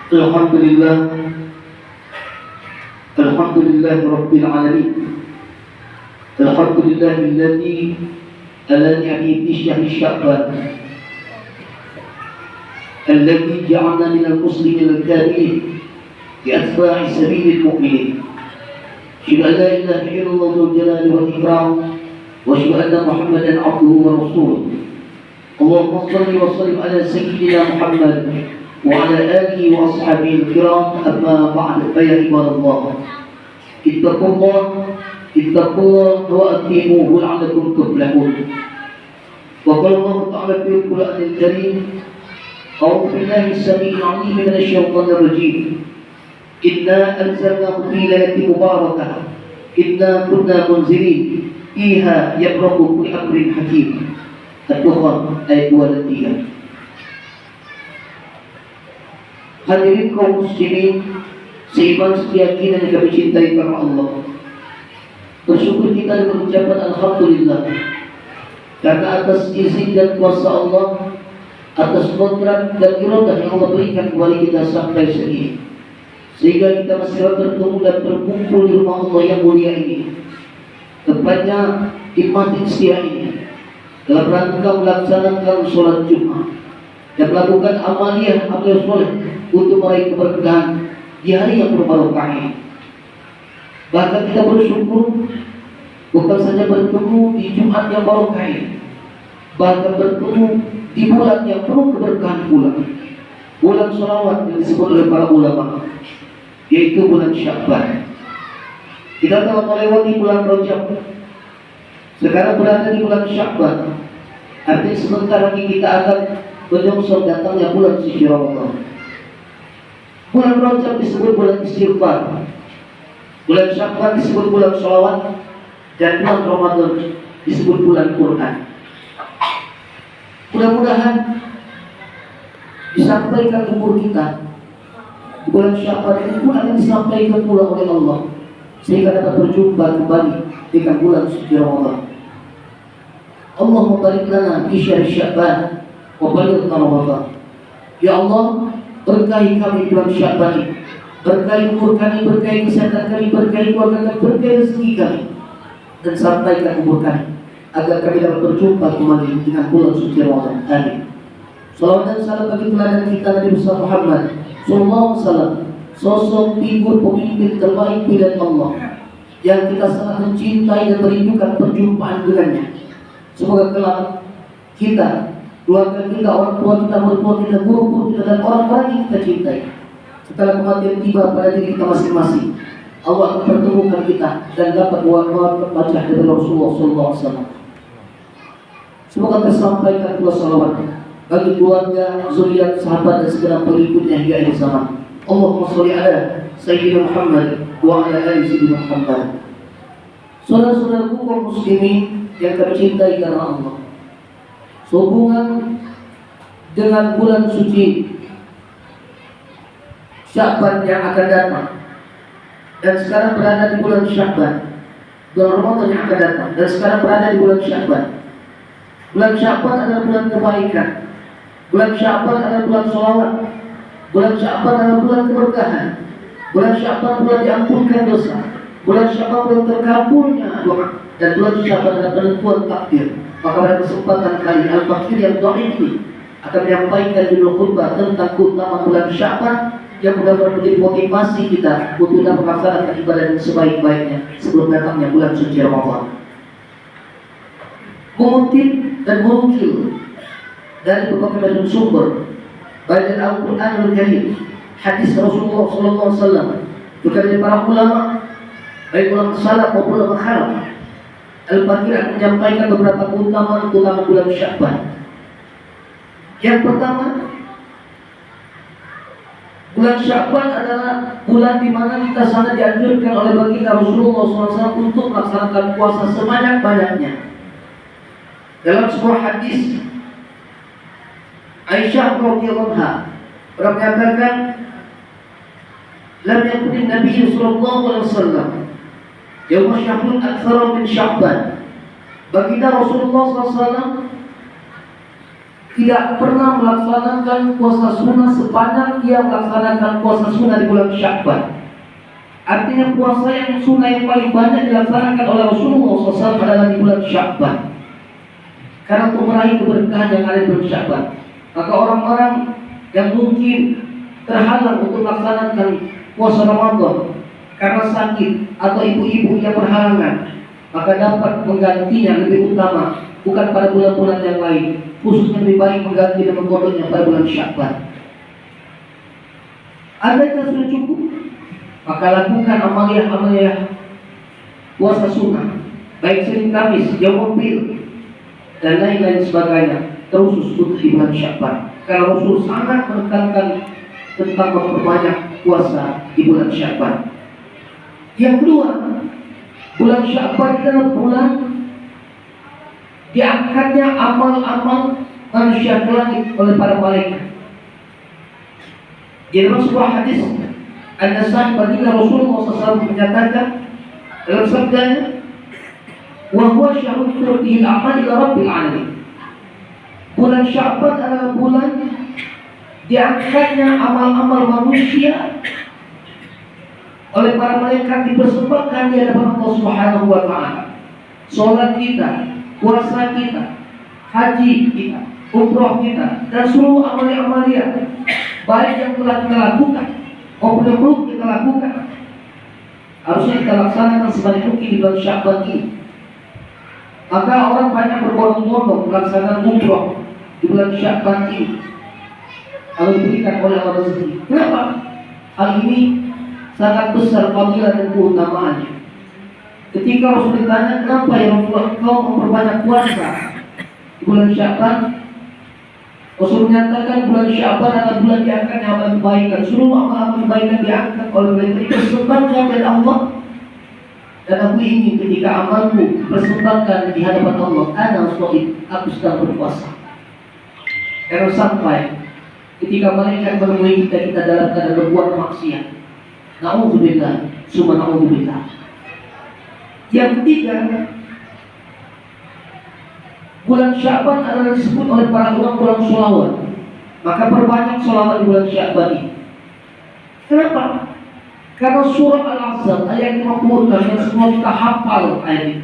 Alhamdulillah, Alhamdulillah Rabbil Alamin. Alhamdulillahilladzi alani fi syahri Sya'ban alladzi ja'alna minal muslimin al-kafirin bi atba'i sabilil mu'minin. Asyhadu an la ilaha illallah dzul jalali wal ikram wa asyhadu anna Muhammadan 'abduhu wa rasuluh. Allahumma shalli wa sallim ala sayyidina Muhammad وعلى آله وأصحابه الكرام أما بعد فيا عباد الله اتقوا الله وأطيعوه لعلكم تفلحون. وقال الله تعالى في القرآن الكريم أعوذ بالله السميع العليم من الشيطان الرجيم إنا أنزلناه في ليلة مباركة إنا كنا منزلين فيها يفرق كل أمر حكيم. At-Dukhan ayat 2 dan 3. Hadirin kaum muslimin seiman sekeyakinan yang kami cintai karena Allah, bersyukur kita dengan ucapan Alhamdulillah karena atas izin dan kuasa Allah, atas kodrat dan iradah yang Allah berikan kepada kita sampai sini, sehingga kita masih bertemu dan berkumpul di rumah Allah yang mulia ini, tepatnya di Masjid Istiqlal ini, dalam rangka melaksanakan sholat Jumat dan melakukan amal soleh untuk meraih keberkahan di hari yang berbarokah ini. Bahkan kita bersyukur bukan saja bertemu di Jumat yang barokah ini, bahkan bertemu di bulan yang penuh keberkahan pula, bulan sholawat yang disebut oleh para ulama, yaitu bulan Sya'ban. Kita telah melewati bulan Rajab, sekarang berada di bulan Sya'ban. Artinya sebentar lagi kita akan menyongsong datangnya bulan suci Ramadan. Bulan Rajab disebut bulan istighfar, bulan Sya'ban disebut bulan sholawat, dan bulan Ramadan disebut bulan Quran. Mudah-mudahan disampaikan umur kita di bulan Sya'ban ini pun akan disampaikan pula oleh Allah, sehingga dapat berjumpa kembali dengan bulan suci Ramadan. Allahumma barik lana fi syahri Sya'ban wa balighna Ramadan. Ya Allah, berkahi kami bulan Sya'ban ini, berkahi umur kami, berkahi kesehatan kami, berkahi keluarga kami, berkahi rezeki kami, dan sampaikan umur kami agar kami dapat berjumpa kembali dengan bulan suci Ramadan. Amin. Salawat dan salam bagi teladan kita Nabi besar Muhammad sallallahu alaihi wasallam, sosok figur pemimpin terbaik pilihan Allah yang kita sangat mencintai dan merindukan perjumpaan dengannya. Semoga kelak kita, keluarga kita, orang tua kita, mertua kita, guru-guru kita, dan orang-orang yang kita cintai, setelah kematian tiba pada diri kita masing-masing, Allah akan pertemukan kita dan dapat wajah dari Rasulullah SAW. Semoga tersampaikan pula salawat bagi keluarga, zuriat, sahabat, dan segala pengikutnya hingga akhir zaman. Allahumma sholli ala Sayyidina Muhammad wa ala ali Sayyidina Muhammad. Saudara-saudaraku kaum muslimin yang kami cintai karena Allah, sehubungan dengan bulan suci Sya'ban yang akan datang, dan sekarang berada di bulan Sya'ban, bulan Ramadan yang akan datang, dan sekarang berada di bulan Sya'ban. Bulan Sya'ban adalah bulan kebaikan, bulan Sya'ban adalah bulan sholawat, bulan Sya'ban adalah bulan keberkahan, bulan Sya'ban bulan diampunkan dosa, bulan Sya'ban bulan terkabulnya doa, dan bulan Sya'ban adalah penentuan takdir. Maka pada kesempatan kali Al-Fakir yang dhaif ini akan menyampaikan judul khutbah tentang keutamaan bulan Sya'ban yang mudah-mudahan menjadi motivasi kita untuk dapat melaksanakan ibadah yang sebaik-baiknya sebelum datangnya bulan suci Ramadan. Mengutip dan mengukil dari berbagai macam sumber, baik dari Al-Quran Al-Karim, hadis Rasulullah SAW, juga dari para ulama, baik ulama salaf maupun ulama khalaf, Al-Fakir akan menyampaikan beberapa keutamaan bulan Sya'ban. Yang pertama, bulan Sya'ban adalah bulan di mana kita sangat dianjurkan oleh baginda Rasulullah SAW untuk melaksanakan puasa sebanyak-banyaknya. Dalam sebuah hadis, Aisyah radhiyallahu anha pernah menyatakan, "Lam yakun Nabi sallallahu alaihi wasallam yaum syahrun aktsara min Sya'ban." Baginda Rasulullah SAW tidak pernah melaksanakan puasa sunnah sepanjang dia melaksanakan puasa sunnah di bulan Sya'ban. Artinya puasa yang sunnah yang paling banyak dilaksanakan oleh Rasulullah SAW adalah di bulan Sya'ban. Karena untuk meraih keberkahan yang ada di bulan Sya'ban, maka orang-orang yang mungkin terhalang untuk melaksanakan puasa Ramadan karena sakit atau ibu-ibu yang berhalangan, maka dapat menggantinya lebih utama bukan pada bulan-bulan yang lain, khususnya lebih baik mengganti dan menggodoknya pada bulan Sya'ban. Adakah sudah cukup? Maka lakukan amaliyah-amaliyah puasa sunnah, baik Senin Kamis, Yaumul Bid, dan lain-lain sebagainya, terusus untuk di bulan Sya'ban. Karena Rasul sangat menekankan tentang memperbanyak puasa di bulan Sya'ban. Yang kedua, bulan Sya'ban adalah bulan diangkatnya amal-amal manusia ke langit oleh para malaikat. Di dalam sebuah hadis An-Nasai baginda Rasulullah SAW menyatakan dalam sabdanya, "Wa huwa syahrul turdihi al-amal ila rabbil alamin." Bulan Sya'ban adalah bulan diangkatnya amal-amal manusia oleh para malaikat, dipersembahkan di hadapan Allah Subhanahu wa taala. Salat kita, puasa kita, haji kita, umroh kita, dan seluruh amalia-amalia baik yang telah kita lakukan maupun yang belum kita lakukan, harusnya kita laksanakan sebanyak mungkin di bulan Sya'ban ini. Maka orang banyak berbondong-bondong melaksanakan umroh di bulan Sya'ban ini, kalau diberikan oleh Allah rezeki. Kenapa? Hal ini sangat besar fadilah dan keutamaannya. Ketika Rasul ditanya, kenapa ya Rasulullah kau memperbanyak puasa di bulan Sya'ban? Rasul menyatakan bulan Sya'ban adalah bulan diangkatnya amal kebaikan. Seluruh amal kebaikan diangkat oleh mereka, dipersembahkan dari Allah. Dan aku ingin ketika amalku persembahkan di hadapan Allah, ana shaim, aku sedang berpuasa. Karena sampai ketika malaikat menemui kita dalam keadaan berbuat maksiat, na'udzubillah, summa na'udzubillah. Yang ketiga, bulan Sya'ban adalah disebut oleh para ulama bulan sholawat. Maka perbanyak sholawat di bulan Sya'ban ini. Kenapa? Karena surah Al-Ahzab ayat 50 yang semua kita hafal ayat ini.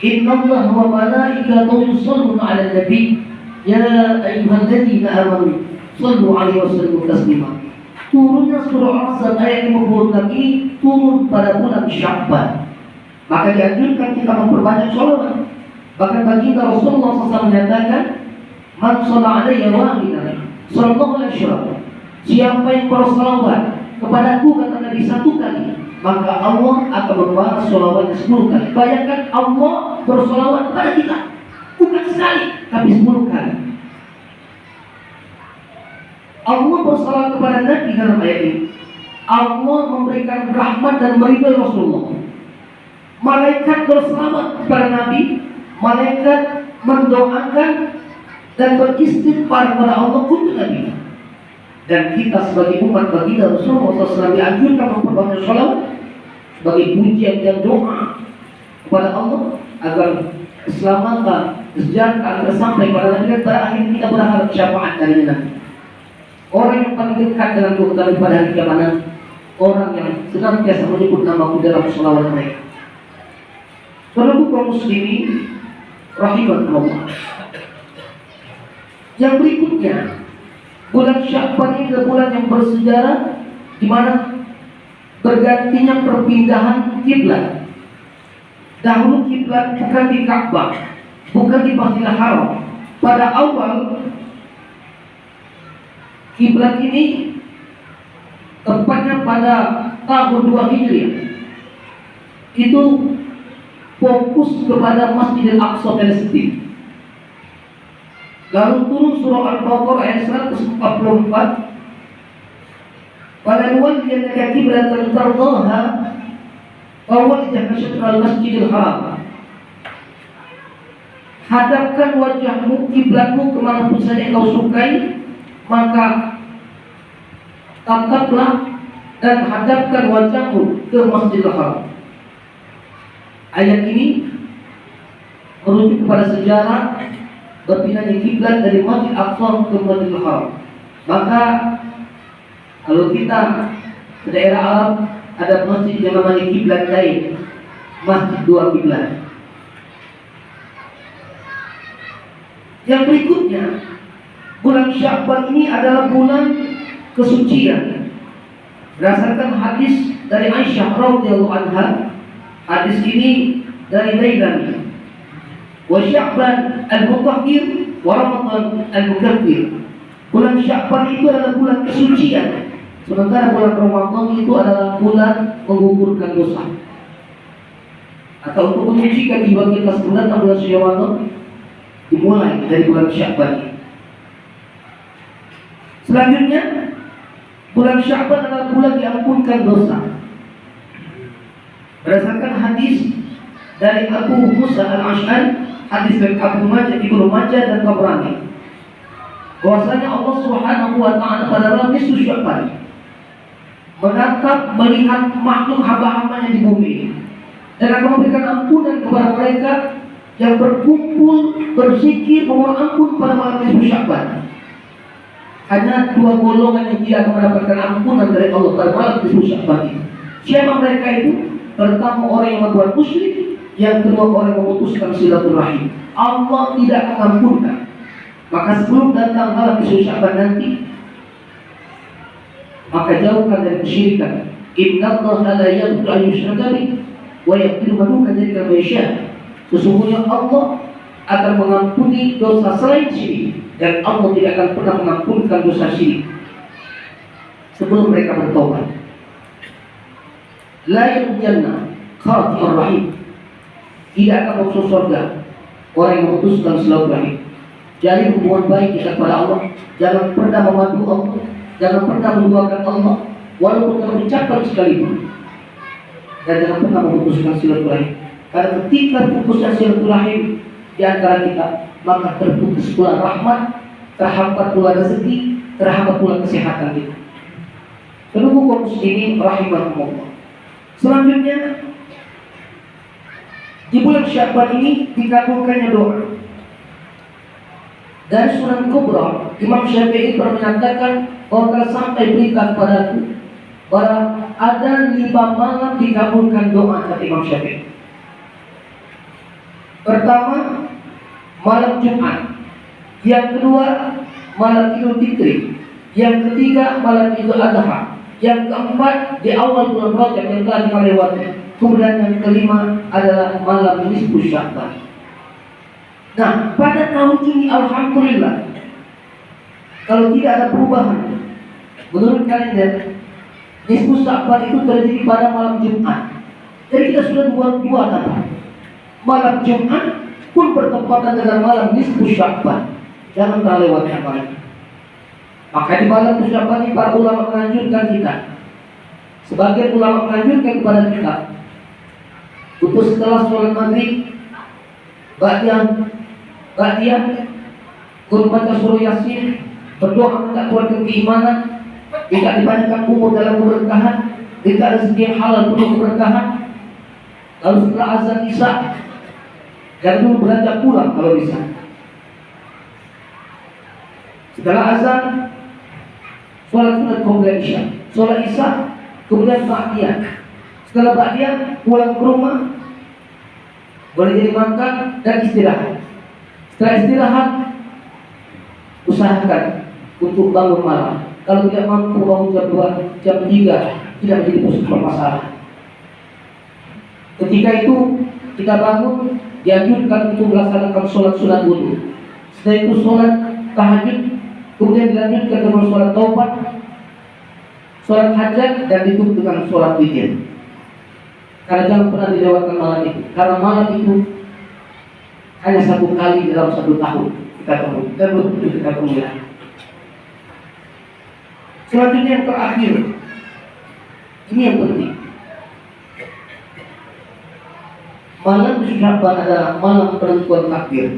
Innallaha wa malaikatahu yusholluna 'alan nabi ya ayyuhalladzina amanu shallu 'alaihi wa sallimu taslima. Turunnya surah Al-Ahzab ayat 56 ini turun pada bulan Sya'ban. Maka dianjurkan kita memperbanyak sholawat. Bahkan baginda Rasulullah SAW menyatakan, "Man shalla 'alayya wahidan, sallallahu alaihi wasallam." Siapa yang bersolawat kepadaku, kata Nabi, satu kali, maka Allah akan membalas sholawatnya 10 kali. Bayangkan Allah bersolawat kepada kita, bukan sekali, tapi 10 kali. Allah bersolawat kepada Nabi dalam ayat ini. Allah memberikan rahmat dan meridai Rasulullah. Malaikat berselawat kepada Nabi, malaikat mendoakan dan beristighfar kepada Allah untuk Nabi. Dan kita sebagai umat baginda Rasulullah SAW dianjurkan memperbanyak sholawat sebagai pujian dan doa kepada Allah agar keselamatan, kesejahteraan tersampai kepada Nabi, dan terakhir kita berharap syafaat dari Nabi. Orang yang paling dekat dengan Tuhan pada hari kiamat, orang yang senantiasa menyebut namaku dalam sholawat mereka. Saudara kaum muslimin rahimahullah. Yang berikutnya, bulan Sya'ban ini adalah bulan yang bersejarah, di mana bergantinya perpindahan kiblat. Dahulu kiblat bukan di Ka'bah, bukan di Masjidil Haram. Pada awal kiblat ini tepatnya pada tahun 2 Hijriah itu fokus kepada Masjidil Aqsa Palestina. Lalu turun surah Al-Baqarah ayat 144. "Walanwalliyannaka qiblatan tardaha fawajjah syatral Masjidil Haram." Hadapkan wajahmu, kiblatmu kemanapun saja kau sukai, maka tataplah dan hadapkan wajahmu ke Masjidil Haram. Ayat ini merujuk kepada sejarah berpindahnya kiblat dari Masjid Aqsa ke Masjidil Haram. Maka kalau kita ke daerah Arab ada masjid yang namanya kiblat lain, masjid dua kiblat. Yang berikutnya, bulan Sya'ban ini adalah bulan kesucian. Berdasarkan hadis dari Aisyah radhiyallahu anha, hadis ini dari Dailami. Wa Sya'ban al-mutahhir wa Ramadan al-mukaffir. Bulan Sya'ban itu adalah bulan kesucian, sementara bulan Ramadan itu adalah bulan menggugurkan dosa. Atau untuk menyucikan jiwa kita sebenarnya bulan Syawal dimulai dari bulan Sya'ban. Selanjutnya, bulan Sya'ban adalah bulan diampunkan dosa. Berdasarkan hadis dari Abu Musa al-Ash'ari, hadis dari Abu Majah, Ibnu Majah dan Tabrani, bahwasanya Allah Subhanahu wa taala pada bulan nisfu Sya'ban menatap melihat makhluk hamba-hambanya di bumi dan akan memberikan ampunan kepada mereka yang berkumpul berzikir memohon ampun pada malam nisfu Sya'ban. Hanya dua golongan yang tidak akan mendapatkan ampunan dari Allah pada malam nisfu Sya'ban. Siapa mereka itu? Pertama, orang yang membuat musyrik. Yang kedua, orang yang memutuskan silaturahim. Allah tidak akan ampunkan. Maka sebelum datang malam nisfu Sya'ban nanti, maka jauhkan dari kesyirikan. Innallaha la yaghfiru an yushraka bihi wa yaghfiru ma duna dzalika liman yasha'. Sesungguhnya Allah akan mengampuni dosa selain syirik, dan Allah tidak akan pernah mengampunkan dosa syirik sebelum mereka bertobat. La yadkhuluna khati'ur rahim. Tidak akan masuk surga orang yang memutuskan silaturahim. Jalin hubungan baik kita kepada Allah. Jangan pernah memadu Allah, jangan pernah menduakan Allah walaupun kamu ucapkan sekalipun, dan jangan pernah memutuskan silaturahim. Karena ketika putusnya silaturahim di antara kita, maka terputus pula rahmat, terhambat pula rezeki, terhambat pula kesehatan kita. Seluruh kaum muslimin rahimahumullah. Selanjutnya, di bulan Sya'ban ini dikabulkannya doa. Dari Sunan Kubra, Imam Syafi'i pernah menyatakan bahwa telah sampai berita kepadaku bahwa ada 5 malam dikabulkan doa, kata Imam Syafi'i. Pertama, malam Jumat. Yang kedua, malam Idul Fitri. Yang ketiga, malam Idul Adha. Yang keempat, di awal bulan Rajab yang telah kita lewati. Kemudian yang kelima adalah malam nisfu Sya'ban. Nah, pada tahun ini alhamdulillah, kalau tidak ada perubahan menurut kalender, nisfu Sya'ban itu terjadi pada malam Jumat. Jadi kita sudah dua kata. Malam Jumat pun bertepatan dengan malam nisfu Sya'ban. Jangan terlewatkan malam. Maka di malam nisfu Sya'ban ini para ulama menganjurkan kita. Sebagian ulama menganjurkan kepada kita untuk setelah sholat maghrib, ba'diyah, baca surah Yasin, berdoa minta keluarga keimanan, tidak dipanjangkan umur dalam keberkahan, tidak ada rezeki yang halal penuh keberkahan. Lalu setelah azan Isya, jangan dulu beranjak pulang kalau bisa. Setelah azan, sholat sunat kemudian Isya, sholat Isya, kemudian ba'diyah. Setelah ba'diyah pulang ke rumah, boleh jadi makan dan istirahat. Setelah istirahat, usahakan untuk bangun malam. Kalau tidak mampu bangun jam 2, jam 3, tidak menjadi permasalahan. Ketika itu kita bangun, dianjurkan untuk melaksanakan sholat sunat wudu. Setelah itu sholat tahajud, kemudian dilanjutkan dengan sholat taubat, sholat hajat, dan ditutup dengan sholat witir. Karena jangan pernah dilewatkan malam itu. Karena malam itu hanya 1 kali dalam 1 tahun kita temui, dan betul kita temui. Selanjutnya yang terakhir, ini yang penting. Malam Sya'ban adalah malam penentuan takdir.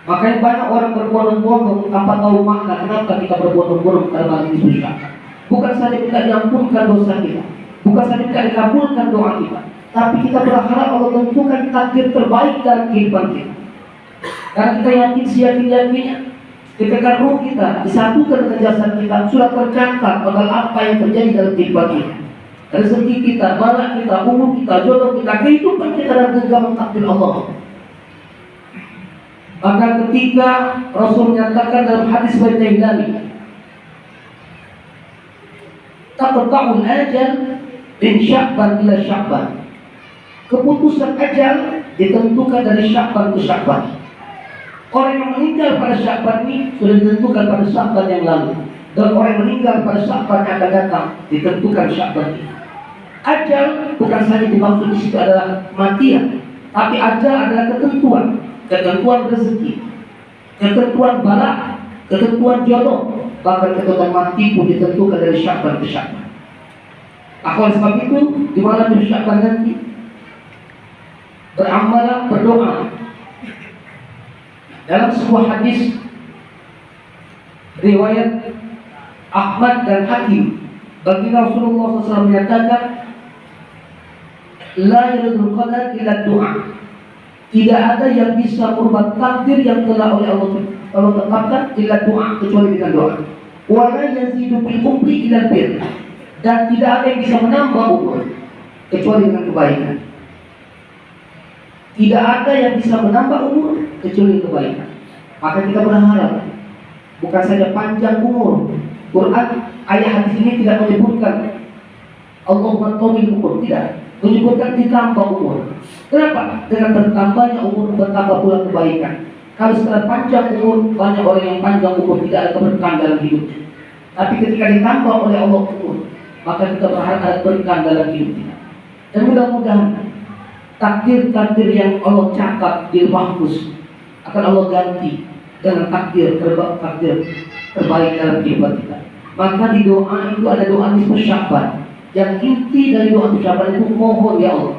Makanya banyak orang berbondong-bondong tanpa tahu makna kenapa kita berbondong-bondong pada malam itu Sya'ban. Bukan saja kita diampunkan dosa kita, bukan saja kita dikabulkan doa kita, tapi kita berharap Allah tentukan takdir terbaik dalam kehidupan kita. Karena kita yakin seyakin-yakinnya ketika ruh kita disatukan dengan jasad kita, sudah tercatat bakal apa yang terjadi dalam kehidupan kita. Rezeki kita, balak kita, umur kita, jodoh kita, kehidupan kita dalam genggaman takdir Allah. Maka ketika Rasul menyatakan dalam hadis Baitullah, taqta'ul ajal min Sya'ban ila Sya'ban. Keputusan ajal ditentukan dari Sya'ban ke Sya'ban. Orang yang meninggal pada Sya'ban ini sudah ditentukan pada Sya'ban yang lalu, dan orang yang meninggal pada Sya'ban yang akan datang ditentukan Sya'ban ini. Ajal bukan saja dimaksud di situ adalah kematian, tapi ajal adalah ketentuan rezeki, ketentuan balak, ketentuan jodoh, bahkan ketentuan mati pun ditentukan dari Sya'ban ke Sya'ban. Oleh sebab itu, di malam Sya'ban nanti beramal, berdoa. Dalam sebuah hadis riwayat Ahmad dan Hakim, baginda Rasulullah SAW menyatakan, la yaridul qadar illa doa. Tidak ada yang bisa merubah takdir yang telah oleh Allah tetapkan illa doa, kecuali dengan doa. Wa la yazidu bil umri illa bir. Dan tidak ada yang bisa menambah umur kecuali dengan kebaikan. Tidak ada yang bisa menambah umur kecuali kebaikan. Maka kita berharap bukan saja panjang umur. Quran ayat hadis ini tidak menyebutkan Allahumma tawil umur, tidak. Menyebutkan ditambah umur. Kenapa? Dengan bertambahnya umur bertambah pula kebaikan. Kalau setelah panjang umur, banyak orang yang panjang umur tidak ada keberkahan dalam hidupnya. Tapi ketika ditambah oleh Allah umur, maka kita berharap ada berkah dalam hidup kita. Dan mudah-mudahan takdir-takdir yang Allah catat di mahfuz akan Allah ganti dengan takdir terbaik dalam kehidupan kita. Maka di doa itu ada doa nisfu Sya'ban. Yang inti dari doa Sya'ban itu mohon ya Allah,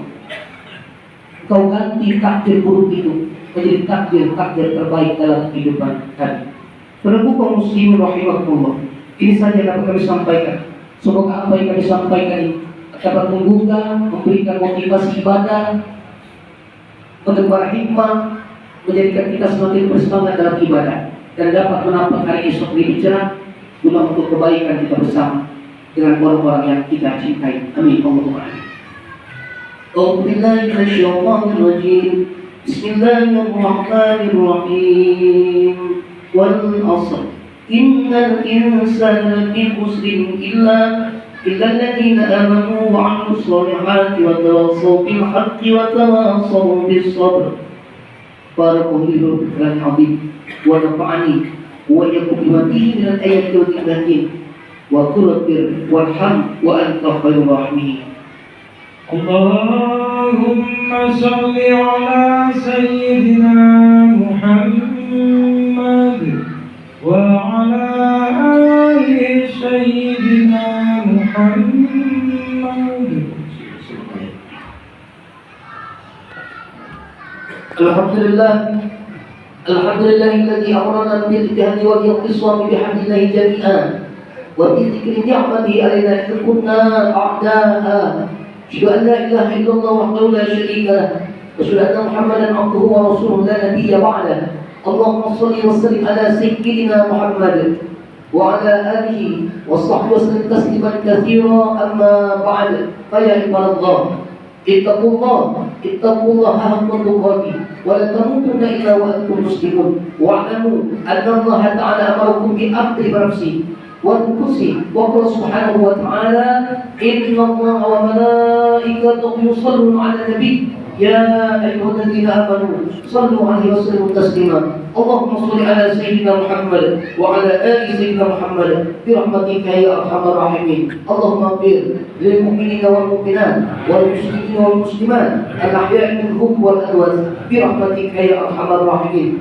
Kau ganti takdir buruk itu menjadi takdir terbaik dalam kehidupan kami. Saudaraku kaum muslimin rahimakumullah, ini saja yang dapat kami sampaikan. Semoga apa yang kami sampaikan ini dapat menggugah, memberikan motivasi ibadah, menebar hikmah, menjadikan kita semakin bersemangat dalam ibadah, dan dapat menampak hari esok lebih cerah guna untuk kebaikan kita bersama dengan orang-orang yang kita cintai. Amin. Allahumma amin. Bismillahirrahmanirrahim. Wal 'ashr. Innal insana lafi khusrin illa الذين آمنوا وعملوا الصالحات وتواصوا بالحق وتواصوا بالصبر. بارك الله في القرآن العظيم ونفعني وإياكم بما فيه من الآيات والحكيم وكرر وارحم وأنت خير الراحمين. اللهم صل على سيدنا محمد وعلى آل سيدنا محمد. Alhamdulillah alladhi amrana bil ijtihadi wal iqtisam bihamdi Allah jami'an wa bi dzikri ni'matihi alaina in kunna a'da'a. Asyhadu an la ilaha illallah wahdahu la syarika lah wa asyhadu anna Muhammadan 'abduhu wa rasuluhu la nabiyya ba'dahu. Allahumma shalli wa sallim ala sayyidina Muhammad wa ala alihi wa sahbihi wa sallim tasliman katsira, amma ba'd. Fa ya ibadallah, ittaqullaha haqqa tuqatih wa la tamutunna illa wa antum muslimun wa'lamu anna Allah ta'ala amarakum bi amri nafsi wa anfusihi wa qala subhanahu wa ta'ala inna Allaha wa malaikatahu yusalluna 'alan nabiy ya ayyuhalladzina amanu sallu 'alaihi wa sallimu taslima. Allahumma shalli ala sayyidina Muhammad wa ala ali sayyidina Muhammad bi rahmatika ya arhamar rahimin. Allahumma ighfir lil mu'minina wal mu'minat wal muslimina wal muslimat al ahya'i minhum wal amwat bi rahmatika ya arhamar rahimin.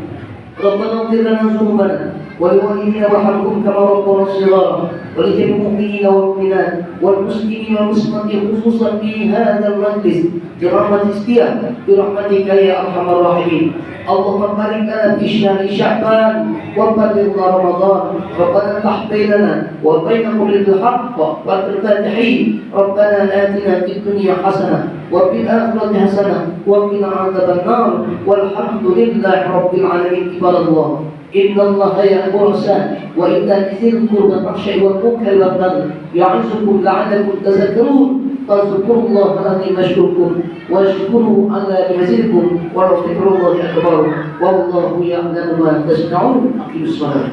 Rabbana ighfir lana dhunubana wa liwalidina warhamhum kama rabbana shighara wa li jami'il mu'minina wal mu'minat wal muslimina wal muslimat khususan fi hadzal majlis bi rahmatika ya arhamar rahimin. Allahumma barik lana fi syahri Sya'ban wa ballighna Ramadan. Rabbana iftah bainana wa baina qulil haqq wa al-fatihin. Rabbana atina fid dunya hasanah وفي الآخرة حسنة وقنا عذاب النار والحمد لله رب العالمين. عباد الله إن الله يأمر بالإحسان وإيتاء ذي القربى والفحشاء والمنكر والبغي يعظكم لعلكم تذكرون فاذكروا الله العظيم يشكركم واشكروا على يزدكم ولذكر الله أكبر والله يعلم ما تصنعون. أقيموا الصلاة.